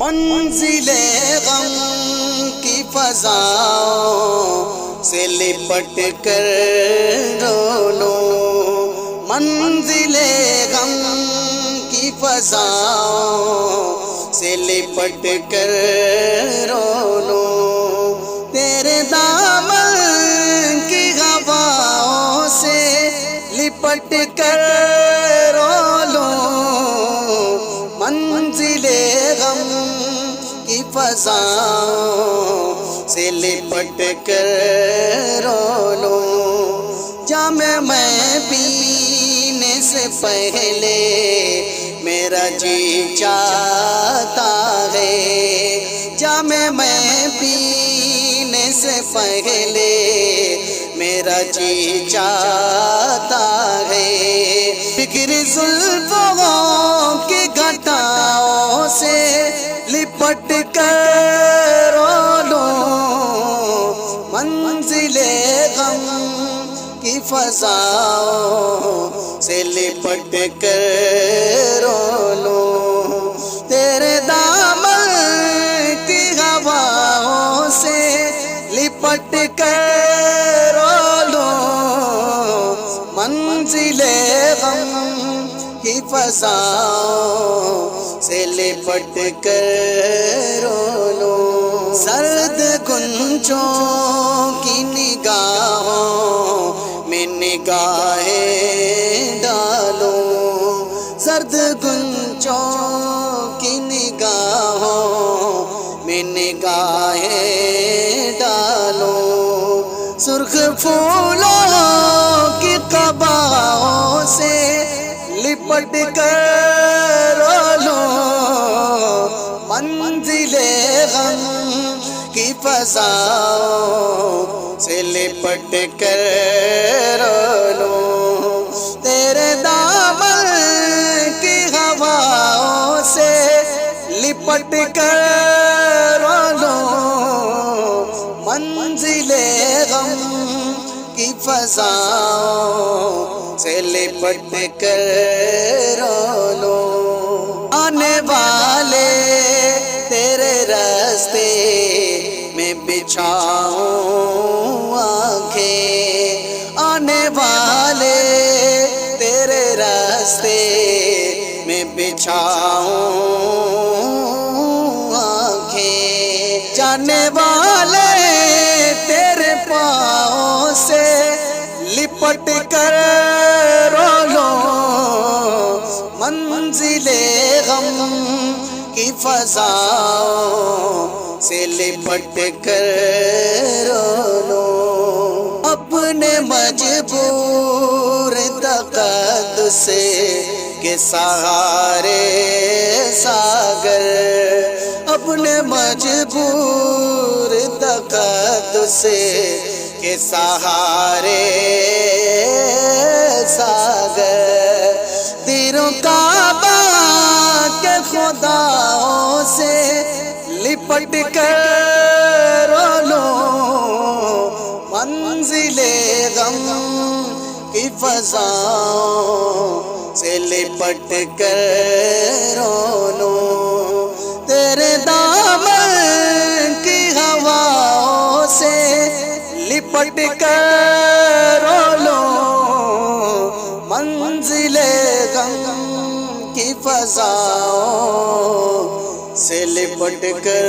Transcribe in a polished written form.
मंजिले गम की फज़ाओं से लिपट कर रो लो। मंजिले गम की फज़ाओं से लिपट कर रो लो। तेरे दामन की हवाओं से लिपट कर रो लो। मंजिले गम की फज़ाओं से लिपट कर रो लो। जामे मैं पीने से पहले मेरा जी चाहता है। जामे मैं पीने से पहले मेरा जी चाहता है। फिक्र जुल्फ़ों की घटाओं से लिपट कर रो लो। मंजिले गम की फज़ाओं से लिपट कर रो लो। तेरे दामन की हवाओं से लिपट कर रो लो। मंजिले गम की फज़ाओं से लिपट कर रो लो। सर्द गुंजों की निगाहों में निगाहें डालो। सर्द गुंजों की निगाहों में निगाहें डालो। सुर्ख फूलों की कबाओं से लिपट कर रो लो। मंजिले गम की फज़ाओं से लिपट कर रो लो। तेरे दामन की हवाओं से लिपट कर रो लो। मंजिले गम की फज़ाओं से लिपट कर रो लो। आने वाले तेरे रास्ते में बिछाऊं आँखें। आने वाले तेरे रास्ते में बिछाऊं आँखें। जाने वाले तेरे पाँव से लिपट कर रो लो। मंजिले गम की फज़ाओं से लिपट कर रो लो। अपने मजबूर तक़द्दुस के सहारे सागर। अपने मजबूर तक़द्दुस के सहारे सागर। तीरों काबा के खुदाओं से लिपट कर रो लो। मंजिले गम की फज़ाओं से लिपट कर रो लो। तेरे दामन की हवाओं से लिपट कर रो लो। मंजिले गम की फज़ाओं से लिपट कर